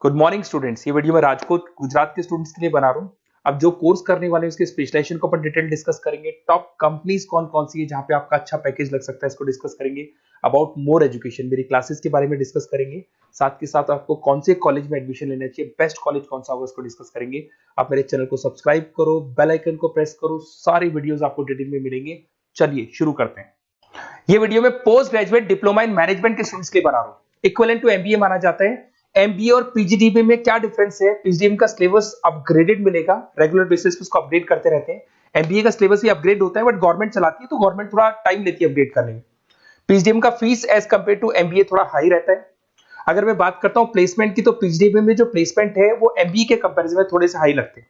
Good morning students. ये video मैं राजकोट गुजरात के स्टूडेंट्स के लिए बना रहा हूँ। अब जो कोर्स करने वाले हैं उसके स्पेशलाइजेशन को अपन डिटेल डिस्कस करेंगे। टॉप कंपनीज कौन कौन सी है जहां पे आपका अच्छा पैकेज लग सकता है, इसको डिस्कस करेंगे। अबाउट मोर एजुकेशन, मेरी क्लासेस के बारे में डिस्कस करेंगे। साथ के साथ आपको कौन से कॉलेज में एडमिशन लेना चाहिए, बेस्ट कॉलेज कौन सा होगा, इसको डिस्कस करेंगे। आप मेरे चैनल को सब्सक्राइब करो, बेल आइकन को प्रेस करो, सारी वीडियोस आपको डिटेल में मिलेंगे। चलिए शुरू करते हैं। ये वीडियो में post graduate diploma in management के स्टूडेंट्स के लिए बना रहा हूँ। इक्विवेलेंट टू एमबीए माना जाता है। एमबीए और पीजीडीबी में क्या डिफरेंस है? पीजीडीबी का सिलेबस अपग्रेडेड मिलेगा, रेगुलर बेसिस पे उसको अपडेट करते रहते हैं। एमबीए का सिलेबस भी अपग्रेड होता है, बट गवर्नमेंट चलाती है तो गवर्नमेंट थोड़ा टाइम लेती है अपडेट करने में। पीजीडीबी का fees as compare to MBA थोड़ा हाई रहता है। अगर मैं बात करता हूं प्लेसमेंट की, तो पीजीडीबी में जो प्लेसमेंट है वो एमबीए के कंपेरिजन में थोड़े से हाई लगते हैं।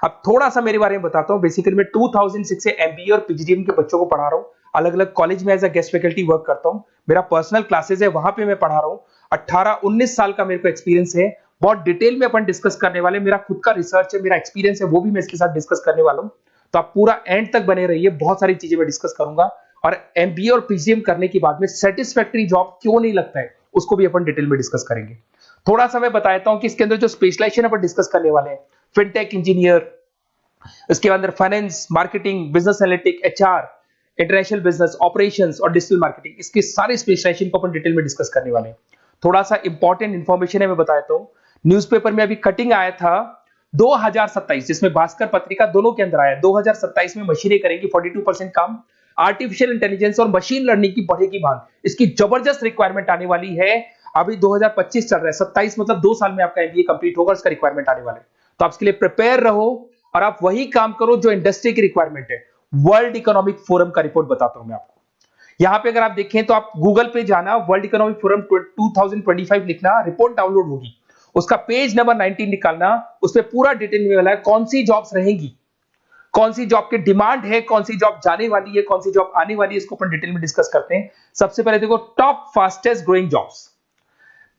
अब थोड़ा सा मेरे बारे में बताता हूं। बेसिकली मैं 2006 से एमबीए और पीजीडीबी के बच्चों को पढ़ा रहा हूं। अलग अलग कॉलेज में as a guest faculty work करता हूं। मेरा पर्सनल क्लासेस है, वहां पे मैं पढ़ा रहा हूं। 18-19 साल का मेरे को एक्सपीरियंस है। बहुत डिटेल में अपन डिस्कस करने वाले। मेरा खुद का रिसर्च है, मेरा एक्सपीरियंस है, वो भी मैं इसके साथ डिस्कस करने वाला हूं। तो आप पूरा एंड तक बने रहिए, बहुत सारी चीजें मैं डिस्कस करूंगा। और एमबीए और पीजीडीएम करने के बाद में सेटिस्फैक्टरी जॉब क्यों नहीं लगता है, उसको भी अपन डिटेल में डिस्कस करेंगे। थोड़ा सा मैं बताता हूं कि इसके अंदर जो स्पेशलाइजेशन अपन डिस्कस करने वाले हैं, फिनटेक इंजीनियर, इसके अंदर finance, marketing, business analytic, HR, international business, operations और डिजिटल मार्केटिंग, इसके सारे स्पेशलाइजेशन को अपन डिटेल में डिस्कस करने वाले हैं। थोड़ा सा इंपॉर्टेंट इंफॉर्मेशन है, मैं बताता हूं। न्यूज़पेपर में अभी कटिंग आया था 2027, जिसमें भास्कर पत्रिका दोनों के अंदर आया। 2027 में मशीनें करेंगी 42% काम। आर्टिफिशियल इंटेलिजेंस और मशीन लर्निंग की बढ़ेगी मांग। इसकी जबरदस्त रिक्वायरमेंट आने वाली है। अभी 2025 चल रहा है, 27 मतलब 2 साल में आपका एमबीए कंप्लीट होगा, उसका रिक्वायरमेंट आने वाला है। तो आप इसके लिए प्रिपेयर रहो और आप वही काम करो जो इंडस्ट्री की रिक्वायरमेंट है। वर्ल्ड इकोनॉमिक फोरम का रिपोर्ट बताता हूं मैं आपको। यहां पे अगर आप देखें तो आप गूगल पे जाना, वर्ल्ड इकोनॉमिक फोरम 2025 लिखना, रिपोर्ट डाउनलोड होगी। उसका पेज नंबर 19 निकालना, उसपे पूरा डिटेल में वाला है कौन सी जॉब्स रहेंगी, कौन सी जॉब की डिमांड है, कौन सी जॉब जाने वाली है, कौन सी जॉब आने वाली है। इसको अपन डिटेल में डिस्कस करते हैं। सबसे पहले देखो, top fastest growing jobs.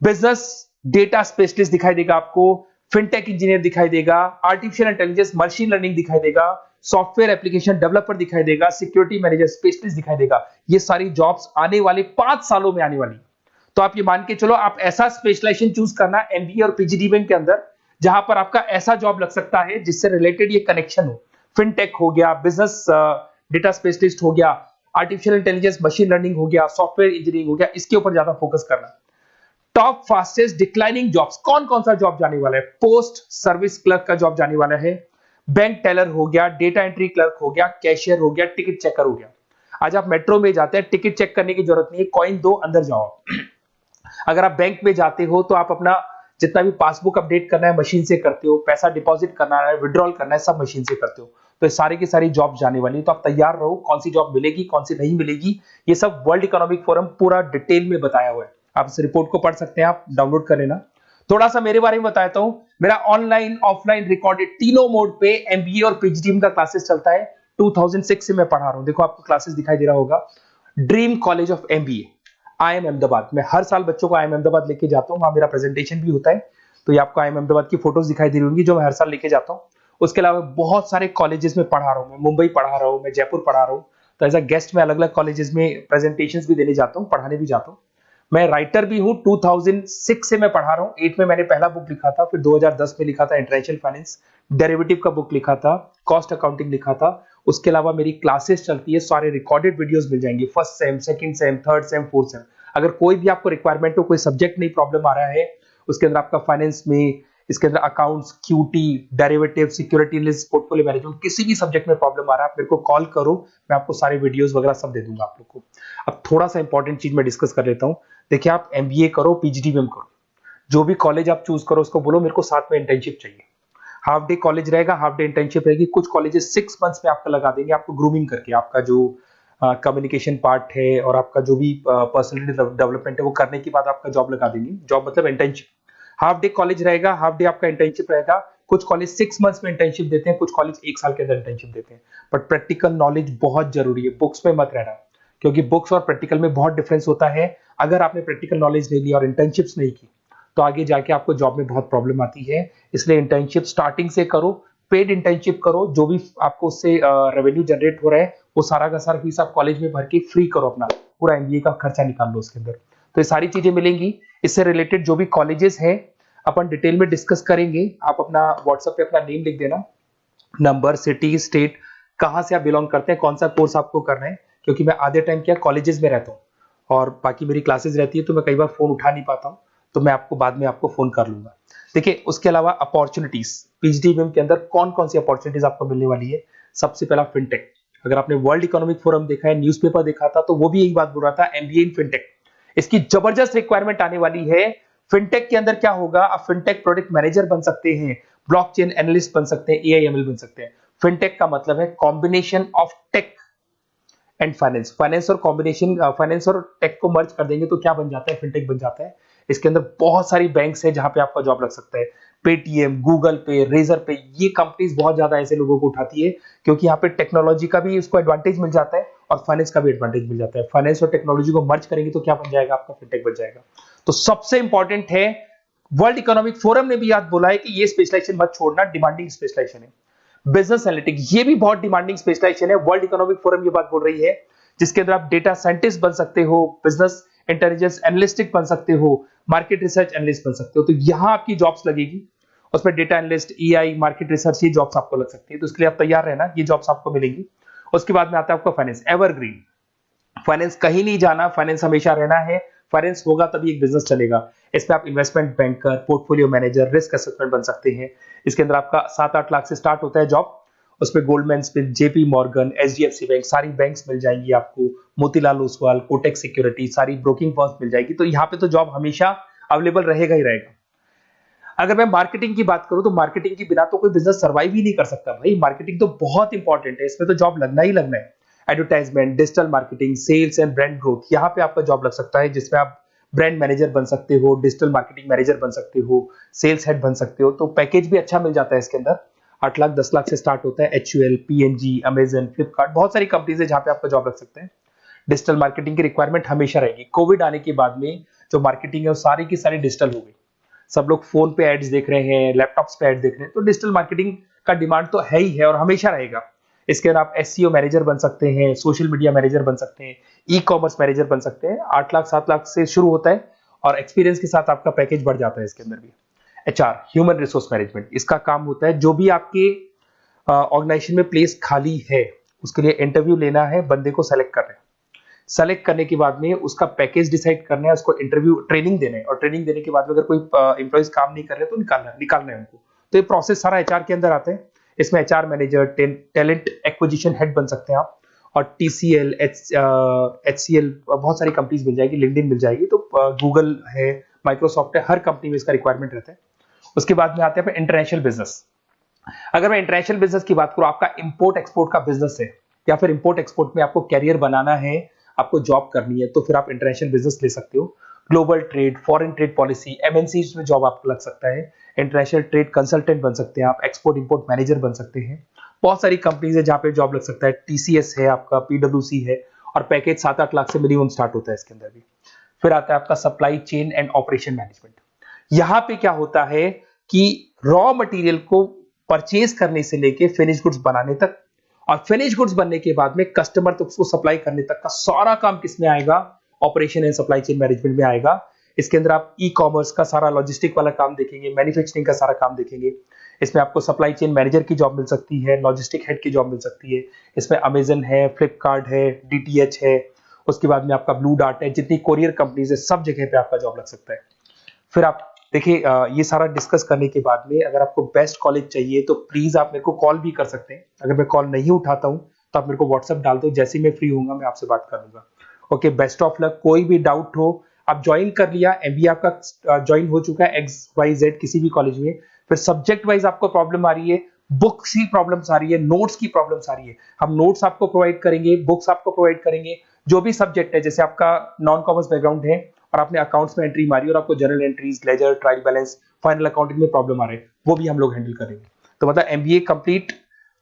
Business data specialist दिखाई देगा आपको, फिनटेक इंजीनियर दिखाई देगा, आर्टिफिशियल इंटेलिजेंस मशीन लर्निंग दिखाई देगा, सॉफ्टवेयर एप्लीकेशन डेवलपर दिखाई देगा, सिक्योरिटी मैनेजर स्पेशलिस्ट दिखाई देगा। ये सारी जॉब्स आने वाले 5 सालों में आने वाली। तो आप ये मान के चलो, आप ऐसा स्पेशलाइजेशन चूज करना एमबीए और पीजीडीएम के अंदर, जहां पर आपका ऐसा जॉब लग सकता है जिससे रिलेटेड ये कनेक्शन हो। फिनटेक हो गया, बिजनेस डेटा स्पेशलिस्ट हो गया, आर्टिफिशियल इंटेलिजेंस मशीन लर्निंग हो गया, सॉफ्टवेयर इंजीनियरिंग हो गया, इसके ऊपर ज्यादा फोकस करना। टॉप फास्टेस्ट डिक्लाइनिंग जॉब्स, कौन कौन सा जॉब जाने वाला है? पोस्ट सर्विस क्लर्क का जॉब जाने वाला है, बैंक टेलर हो गया, डेटा एंट्री क्लर्क हो गया, कैशियर हो गया, टिकट चेकर हो गया। आज आप मेट्रो में जाते हैं, टिकट चेक करने की जरूरत नहीं है, कॉइन दो अंदर जाओ। अगर आप बैंक में जाते हो तो आप अपना जितना भी पासबुक अपडेट करना है मशीन से करते हो, पैसा डिपॉजिट करना है, विड्रॉल करना है, सब मशीन से करते हो। तो ये सारी की सारी जॉब जाने वाली है। तो आप तैयार रहो, कौन सी जॉब मिलेगी, कौन सी नहीं मिलेगी, ये सब वर्ल्ड इकोनॉमिक फोरम पूरा डिटेल में बताया हुआ है। आप इस रिपोर्ट को पढ़ सकते हैं, आप डाउनलोड कर लेना। थोड़ा सा मेरे बारे में बताता हूं। मेरा ऑनलाइन ऑफलाइन रिकॉर्डेड तीनों मोड पे एमबीए और पीजीडीएम का क्लासेस चलता है। 2006 से मैं पढ़ा रहा हूं। देखो आपको क्लासेस दिखाई दे रहा होगा, dream college of MBA, IIM Ahmedabad. मैं हर साल बच्चों को आईएम अहमदाबाद लेके जाता हूं, वहां मेरा प्रेजेंटेशन भी होता है। तो ये आपको आईएम अहमदाबाद की फोटोज दिखाई दे रही होंगी, जो मैं हर साल लेके जाता हूं। उसके अलावा बहुत सारे कॉलेजेस में पढ़ा रहा हूं। मैं मुंबई पढ़ा रहा हूं, मैं जयपुर पढ़ा रहा हूं। तो एज अ गेस्ट मैं अलग अलग कॉलेजेस में प्रेजेंटेशंस भी देने जाता हूं, पढ़ाने भी जाता हूं। मैं राइटर भी हूं। 2006 से मैं पढ़ा रहा हूं। 8 में मैंने पहला बुक लिखा था, फिर 2010 में लिखा था इंटरनेशनल फाइनेंस, डेरिवेटिव का बुक लिखा था, कॉस्ट अकाउंटिंग लिखा था। उसके अलावा मेरी क्लासेस चलती है, सारे रिकॉर्डेड वीडियोस मिल जाएंगे, first sem, second same, third same, fourth same. अगर कोई भी आपको रिक्वायरमेंट हो, कोई सब्जेक्ट नहीं प्रॉब्लम आ रहा है, उसके अंदर आपका फाइनेंस में, इसके अंदर accounts, QT, derivative, security list, portfolio management, किसी भी सब्जेक्ट में प्रॉब्लम आ रहा है, आप मेरे को कॉल करो, मैं आपको सारे वीडियोस वगैरह सब दे दूंगा आप लोग को। अब थोड़ा सा इंपॉर्टेंट चीज मैं डिस्कस कर लेता हूं। देखिए, आप एमबीए करो, पीजीडीएम करो, जो भी कॉलेज आप चूज करो, उसको बोलो मेरे को साथ में इंटर्नशिप चाहिए। हाफ डे कॉलेज रहेगा, हाफ डे इंटर्नशिप रहेगी। कुछ कॉलेजेस 6 मंथ्स में आपका लगा देंगे, आपको ग्रूमिंग करके, आपका जो कम्युनिकेशन पार्ट है और आपका जो भी पर्सनैलिटी डेवलपमेंट है वो करने के बाद आपका जॉब लगा देंगे। जॉब मतलब इंटर्नशिप। हाफ डे कॉलेज रहेगा, हाफ डे आपका इंटर्नशिप रहेगा। कुछ कॉलेज 6 मंथ्स में इंटर्नशिप देते हैं, कुछ कॉलेज 1 साल के अंदर इंटर्नशिप देते हैं। बट प्रैक्टिकल नॉलेज बहुत जरूरी है, बुक्स में मत रहना, क्योंकि बुक्स और प्रैक्टिकल में बहुत डिफरेंस होता है। अगर आपने प्रैक्टिकल नॉलेज नहीं ली और इंटर्नशिप्स नहीं की, तो आगे जाके आपको जॉब में बहुत प्रॉब्लम आती है। इसलिए इंटर्नशिप स्टार्टिंग से करो, पेड इंटर्नशिप करो, जो भी आपको उससे रेवेन्यू जनरेट हो रहा है वो सारा का सारा फीस आप कॉलेज में भर के फ्री करो, अपना पूरा एमबीए का खर्चा निकाल लो उसके अंदर। तो ये सारी चीजें मिलेंगी। इससे रिलेटेड जो भी कॉलेजेस है, अपन डिटेल में डिस्कस करेंगे। आप अपना व्हाट्सएप पे अपना नेम लिख देना, नंबर, सिटी, स्टेट, कहाँ से आप बिलोंग करते हैं, कौन सा कोर्स आपको करना है, क्योंकि मैं आधे टाइम क्या कॉलेजेस में रहता हूँ और बाकी मेरी क्लासेस रहती है, तो मैं कई बार फोन उठा नहीं पाता हूँ, तो मैं आपको बाद में आपको फोन कर लूंगा। देखिए, उसके अलावा अपॉर्चुनिटीज पीएचडी के अंदर कौन कौन सी अपॉर्चुनिटीज आपको मिलने वाली है। सबसे पहला फिनटेक। अगर आपने वर्ल्ड इकोनॉमिक फोरम देखा है, न्यूज़पेपर देखा था, तो वो भी यही बात बोल रहा था, एमबीए इन फिनटेक। इसकी जबरदस्त रिक्वायरमेंट आने वाली है। फिनटेक के अंदर क्या होगा, आप फिनटेक प्रोडक्ट मैनेजर बन सकते हैं, ब्लॉकचेन एनालिस्ट बन सकते हैं, एआईएमएल बन सकते हैं। फिनटेक का मतलब है combination of tech and finance. Finance और टेक को मर्ज कर देंगे तो क्या बन जाता है, फिनटेक बन जाता है। इसके अंदर बहुत सारी बैंक्स है जहां पे आपका जॉब लग सकता है। पेटीएम, गूगल पे, रेजर पे, ये कंपनीज बहुत ज्यादा ऐसे लोगों को उठाती है, क्योंकि यहाँ पे टेक्नोलॉजी का भी उसको एडवांटेज मिल जाता है और फाइनेंस का भी एडवांटेज मिल जाता है। फाइनेंस और टेक्नोलॉजी को मर्ज करेंगे तो क्या बन जाएगा, आपका फिनटेक बन जाएगा। तो सबसे इंपॉर्टेंट है, वर्ल्ड इकोनॉमिक फोरम ने भी याद बोला है कि ये स्पेशलाइजेशन मत छोड़ना, डिमांडिंग स्पेशलाइजेशन है। बिजनेस एनालिटिक्स, ये भी बहुत डिमांडिंग स्पेशलाइजेशन है, वर्ल्ड इकोनॉमिक फोरम ये बात बोल रही है, जिसके अंदर आप डेटा साइंटिस्ट बन सकते हो, बिजनेस इंटेलिजेंस एनालिस्टिक बन सकते हो, मार्केट रिसर्च एनालिस्ट बन सकते हो। तो यहां आपकी जॉब्स लगेगी, उसमें data analyst, EI, market research, ये जॉब्स आपको लग सकती है। तो इसके लिए आप तैयार रहना, ये जॉब्स आपको मिलेंगी। उसके बाद में आता है आपका फाइनेंस, एवरग्रीन। फाइनेंस कहीं नहीं जाना, फाइनेंस हमेशा रहना है। फाइनेंस होगा तभी एक बिजनेस चलेगा। इसमें आप investment banker, portfolio manager, risk assessment बन सकते हैं। इसके अंदर आपका 7-8 लाख से स्टार्ट होता है जॉब। उसमें Goldman Smith, JP Morgan, HDFC bank, सारी बैंक्स मिल जाएंगी आपको, मोतीलाल ओसवाल, कोटेक सिक्योरिटी, सारी ब्रोकिंग फर्म्स मिल जाएगी। तो यहाँ पे तो जॉब हमेशा अवेलेबल रहेगा ही रहेगा। अगर मैं मार्केटिंग की बात करूं तो मार्केटिंग के बिना तो कोई बिजनेस सर्वाइव ही नहीं कर सकता भाई। मार्केटिंग तो बहुत इंपॉर्टेंट है, इसमें तो जॉब लगना ही लगना है। Advertisement, digital marketing, sales and brand growth, यहाँ पे आपका जॉब लग सकता है, जिसमें आप ब्रांड मैनेजर बन सकते हो, डिजिटल मार्केटिंग मैनेजर बन सकते हो, सेल्स हेड बन सकते हो। तो पैकेज भी अच्छा मिल जाता है इसके अंदर, 8 लाख 10 लाख से स्टार्ट होता है। एचयूएल, पीएनजी, अमेजन, फ्लिपकार्ट, बहुत सारी कंपनीज है जहां पे आपका जॉब लग सकते हैं। डिजिटल मार्केटिंग की रिक्वायरमेंट हमेशा रहेगी। कोविड आने के बाद में जो मार्केटिंग है वो सारी की सारी डिजिटल हो गई। सब लोग फोन पे एड्स देख रहे हैं, लैपटॉप्स पे एड्स देख रहे हैं, तो डिजिटल मार्केटिंग का डिमांड तो है ही है और हमेशा रहेगा। इसके अंदर आप एसईओ मैनेजर बन सकते हैं, सोशल मीडिया मैनेजर बन सकते हैं, ई कॉमर्स मैनेजर बन सकते हैं। 8 लाख 7 लाख से शुरू होता है और एक्सपीरियंस के साथ आपका पैकेज बढ़ जाता है इसके अंदर भी। एचआर, ह्यूमन रिसोर्स मैनेजमेंट, इसका काम होता है जो भी आपके ऑर्गेनाइजेशन में प्लेस खाली है उसके लिए इंटरव्यू लेना है, बंदे को सेलेक्ट करना है। सेलेक्ट करने के बाद में उसका पैकेज डिसाइड करना है, उसको इंटरव्यू ट्रेनिंग देना है और ट्रेनिंग देने के बाद में अगर कोई एम्प्लॉइज काम नहीं कर रहे तो निकालना है उनको। तो ये प्रोसेस सारा एचआर के अंदर आता है। इसमें HR manager, talent acquisition head बन सकते हैं आप, और टीसीएल, एचसीएल, बहुत सारी कंपनीज मिल जाएगी, लिंक्डइन मिल जाएगी, तो गूगल है, माइक्रोसॉफ्ट है, हर कंपनी में इसका रिक्वायरमेंट रहता है। उसके बाद में आते हैं इंटरनेशनल बिजनेस। अगर मैं इंटरनेशनल बिजनेस की बात करूं, आपका इंपोर्ट एक्सपोर्ट का बिजनेस है या फिर इंपोर्ट एक्सपोर्ट में आपको कैरियर बनाना है, आपको जॉब करनी है, तो फिर आप इंटरनेशनल बिजनेस ले सकते हो। Global trade, foreign trade policy, MNC में जॉब आपको लग सकता है। इंटरनेशनल ट्रेड कंसल्टेंट बन सकते हैं आप, एक्सपोर्ट इंपोर्ट मैनेजर बन सकते हैं। बहुत सारी कंपनीज है जहां पे जॉब लग सकता है। टीसीएस है आपका, पीडब्ल्यूसी है, और पैकेज 7-8 लाख से मिनिमम स्टार्ट होता है इसके अंदर भी। फिर आता है आपका supply chain and operation management. यहां पे क्या होता है कि रॉ मटेरियल को परचेज करने से लेके फिनिश गुड्स बनाने तक, और फिनिश गुड्स बनने के बाद में कस्टमर तक उसको सप्लाई करने तक का सारा काम किसमें आएगा, operation and supply chain management में आएगा। इसके अंदर आप ई कॉमर्स का सारा लॉजिस्टिक वाला काम देखेंगे, मैन्युफैक्चरिंग का सारा काम देखेंगे। इसमें आपको सप्लाई चेन मैनेजर की जॉब मिल सकती है, लॉजिस्टिक हेड की जॉब मिल सकती है। इसमें अमेजन है, फ्लिपकार्ट है, डीटीएच है, उसके बाद में आपका ब्लू डार्ट है, जितनी कोरियर कंपनीज है सब जगह पे आपका जॉब लग सकता है। फिर आप देखिए, ये सारा डिस्कस करने के बाद में अगर आपको बेस्ट कॉलेज चाहिए तो प्लीज आप मेरे को कॉल भी कर सकते हैं। अगर मैं कॉल नहीं उठाता हूं तो आप मेरे को व्हाट्सएप डाल दो, जैसे ही मैं फ्री होऊंगा मैं आपसे बात कर लूंगा। Okay, best of luck. कोई भी डाउट हो, आप ज्वाइन कर लिया, एमबीए आपका ज्वाइन हो चुका है XYZ किसी भी कॉलेज में, फिर सब्जेक्ट वाइज आपको प्रॉब्लम आ रही है, बुक्स की प्रॉब्लम्स आ रही है, नोट्स की प्रॉब्लम्स आ रही है, हम नोट्स आपको प्रोवाइड करेंगे, बुक्स आपको प्रोवाइड करेंगे। जो भी सब्जेक्ट है, जैसे आपका नॉन कॉमर्स बैकग्राउंड है और आपने अकाउंट्स में एंट्री मारी और आपको general entries, ledger, trial balance, final accounting में प्रॉब्लम आ रहे हैं, वो भी हम लोग हैंडल करेंगे। तो मतलब एमबीए कंप्लीट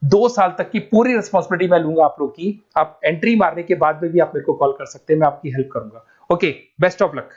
2 साल तक की पूरी रिस्पॉन्सिबिलिटी मैं लूंगा आप लोग की। आप एंट्री मारने के बाद में भी आप मेरे को कॉल कर सकते हैं, मैं आपकी हेल्प करूंगा। Okay, best of luck.